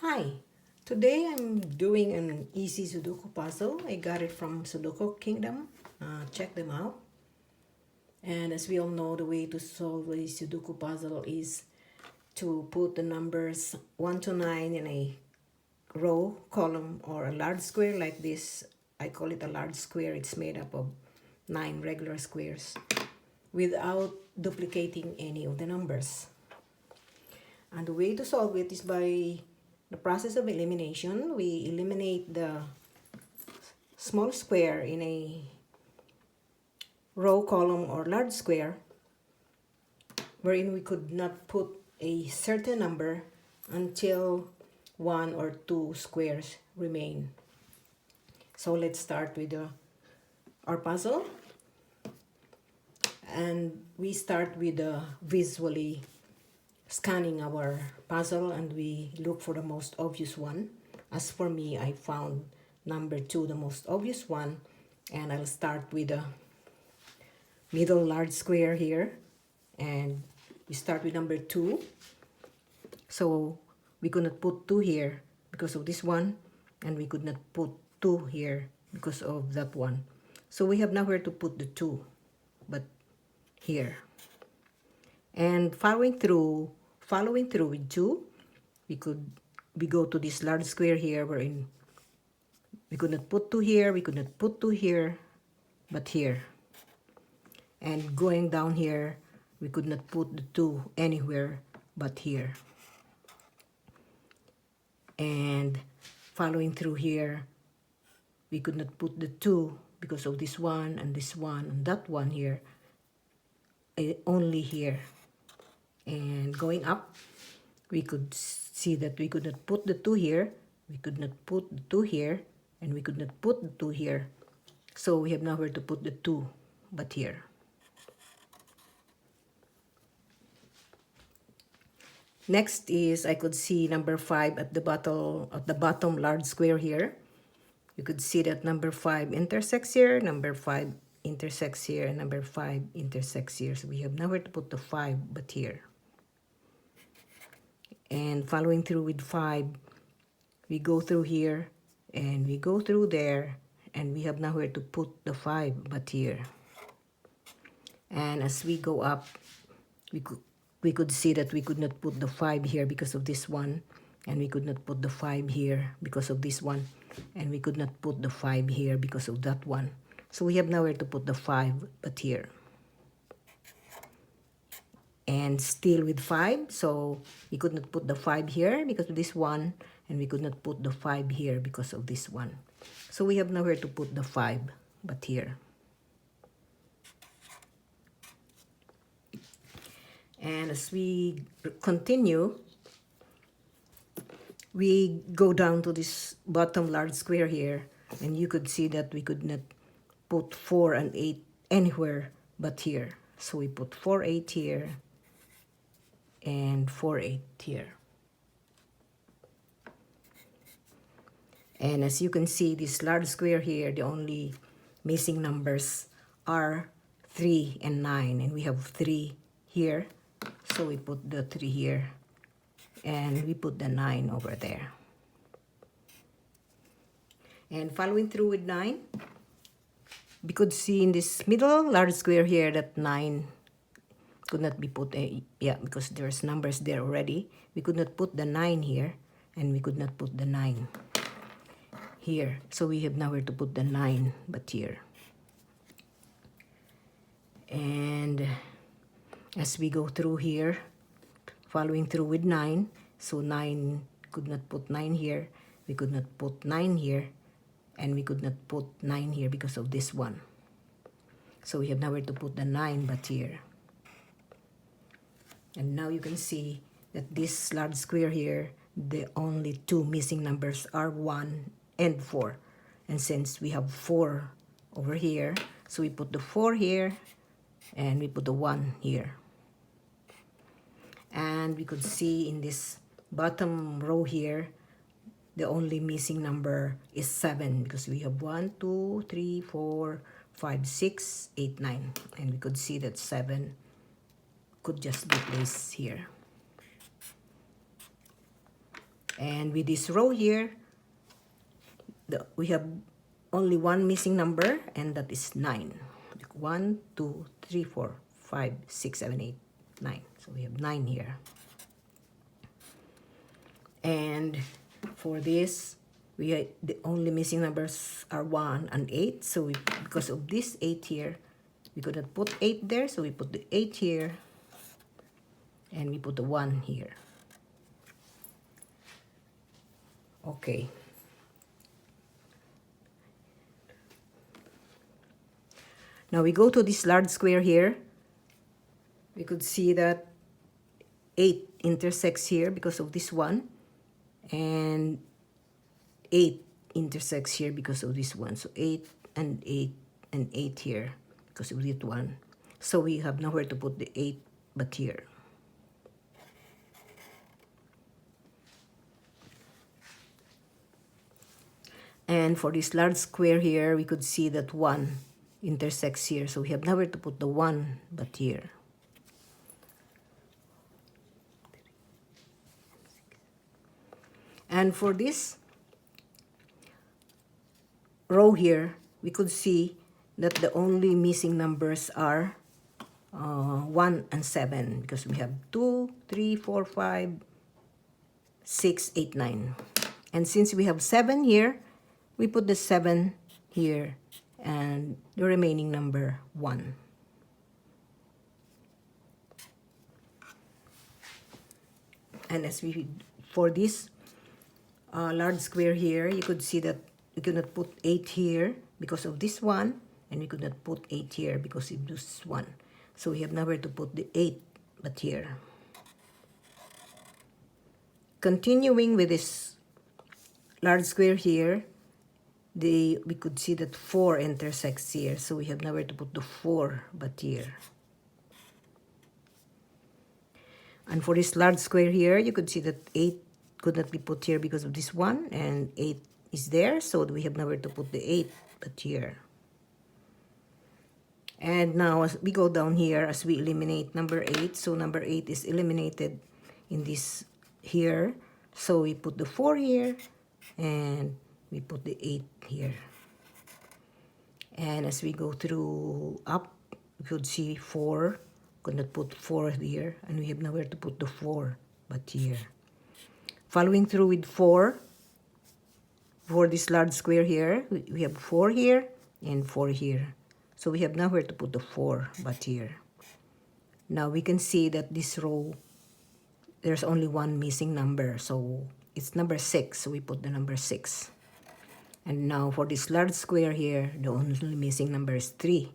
Hi, today I'm doing an easy Sudoku puzzle. I got it from Sudoku Kingdom. Check them out. And as we all know, the way to solve a Sudoku puzzle is to put the numbers 1 to 9 in a row, column, or a large square like this. I call it a large square. It's made up of 9 regular squares without duplicating any of the numbers. And the way to solve it is by the process of elimination. We eliminate the small square in a row, column, or large square wherein we could not put a certain number until 1 or 2 squares remain. So let's start with our puzzle. And we start with visually scanning our puzzle, and we look for the most obvious one. As for me, I found number 2 the most obvious one, and I'll start with the middle large square here, and we start with number 2. So we could not put 2 here because of this one, and we could not put 2 here because of that one. So we have nowhere to put the 2 but here. And following through with 2, we go to this large square here wherein we could not put 2 here, we could not put 2 here, but here. And going down here, we could not put the 2 anywhere but here. And following through here, we could not put the 2 because of this one and this one and that one here, only here. And going up, we could see that we could not put the 2 here, we could not put the 2 here, and we could not put the 2 here. So we have nowhere to put the 2 but here. Next is I could see number 5 at the bottom large square here. You could see that number 5 intersects here, number 5 intersects here, and number 5 intersects here. So we have nowhere to put the 5 but here. And following through with 5, we go through here, and we go through there, and we have nowhere to put the 5 but here. And as we go up, we could see that we could not put the 5 here because of this one, and we could not put the 5 here because of this one, and we could not put the 5 here because of that one. So we have nowhere to put the 5 but here. And still with 5, so we could not put the 5 here because of this one, and we could not put the 5 here because of this one. So we have nowhere to put the 5 but here. And as we continue, we go down to this bottom large square here, and you could see that we could not put 4 and 8 anywhere but here. So we put 4, 8 here, and 4, 8 here. And as you can see, this large square here, the only missing numbers are 3 and 9, and we have 3 here. So we put the 3 here, and we put the 9 over there. And following through with 9, we could see in this middle large square here that 9 could not be put, because there's numbers there already. We could not put the 9 here, and we could not put the 9 here. So we have nowhere to put the 9 but here. And as we go through here, following through with 9, so 9 could not put 9 here, we could not put 9 here, and we could not put 9 here because of this one. So we have nowhere to put the 9 but here. And now you can see that this large square here, the only 2 missing numbers are 1 and 4. And since we have 4 over here, so we put the 4 here, and we put the 1 here. And we could see in this bottom row here, the only missing number is 7 because we have 1, 2, 3, 4, 5, 6, 8, 9. And we could see that 7 could just be placed here. And with this row here, we have only one missing number, and that is 9. 1, 2, 3, 4, 5, 6, 7, 8, 9. So we have 9 here. And for this, the only missing numbers are 1 and 8. So because of this 8 here, we could not put 8 there. So we put the 8 here, and we put the 1 here. Okay. Now we go to this large square here. We could see that 8 intersects here because of this one, and 8 intersects here because of this one. So 8 and 8 and 8 here because of this one. So we have nowhere to put the 8 but here. And for this large square here, we could see that 1 intersects here. So we have nowhere to put the 1 but here. And for this row here, we could see that the only missing numbers are 1 and 7, because we have 2, 3, 4, 5, 6, 8, 9. And since we have 7 here, we put the 7 here and the remaining number 1. And for this large square here, you could see that we could not put 8 here because of this one, and we could not put 8 here because of this one. So we have nowhere to put the 8 but here. Continuing with this large square here, we could see that 4 intersects here, so we have nowhere to put the 4 but here. And for this large square here, you could see that 8 could not be put here because of this one, and 8 is there, so we have nowhere to put the 8 but here. And now as we go down here, as we eliminate number 8, so number 8 is eliminated in this here, so we put the 4 here and we put the 8 here. And as we go through up, we could see 4, could not put 4 here, and we have nowhere to put the 4 but here. Following through with 4, for this large square here, we have 4 here and 4 here. So we have nowhere to put the 4 but here. Now we can see that this row, there's only one missing number, so it's number 6, so we put the number 6. And now for this large square here, the only missing number is 3,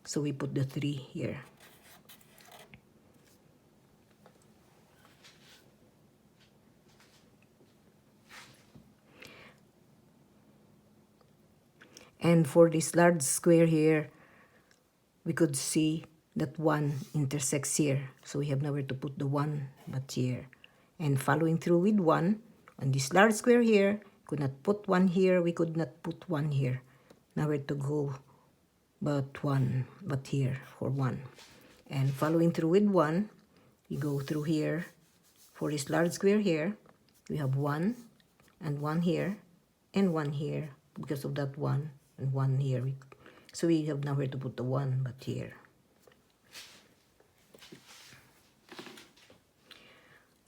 so we put the 3 here. And for this large square here, we could see that 1 intersects here, so we have nowhere to put the 1 but here. And following through with 1, on this large square here, could not put 1 here, we could not put 1 here. Nowhere to go but 1 but here for 1. And following through with 1, we go through here. For this large square here, we have 1 and 1 here and 1 here because of that 1 and 1 here. So we have nowhere to put the 1 but here.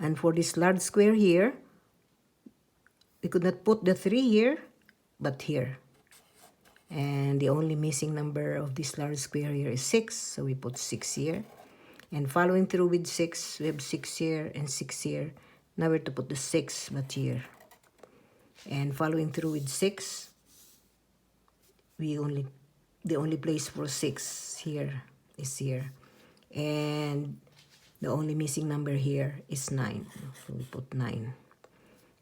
And for this large square here, we could not put the 3 here but here. And the only missing number of this large square here is 6, so we put 6 here. And following through with 6, we have 6 here and 6 here. Nowhere to put the 6 but here. And following through with 6, the only place for 6 here is here. And the only missing number here is 9, so we put 9.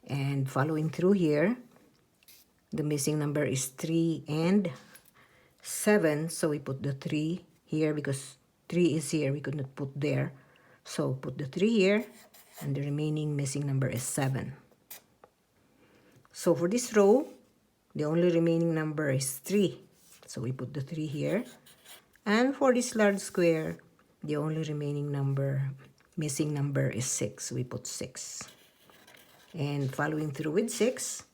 And following through here, the missing number is 3 and 7, so we put the 3 here because 3 is here, we could not put there. So put the 3 here, and the remaining missing number is 7. So for this row, the only remaining number is 3, so we put the 3 here. And for this large square, the only remaining missing number is 6, so we put 6. And following through with 6,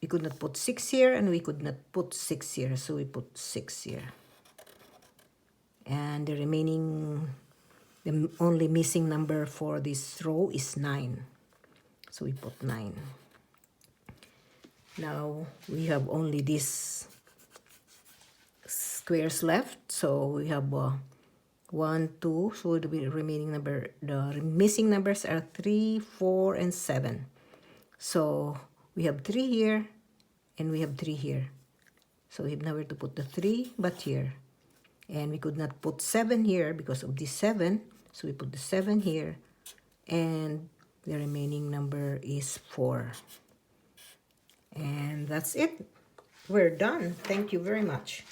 we could not put 6 here and we could not put 6 here, so we put 6 here. And the remaining, the only missing number for this row is 9, so we put 9. Now we have only these squares left, so we have 1, 2, so the remaining number, the missing numbers are 3, 4, and 7. So we have 3 here and we have 3 here. So we have nowhere to put the 3 but here. And we could not put 7 here because of this 7, so we put the 7 here, and the remaining number is 4. And that's it. We're done. Thank you very much.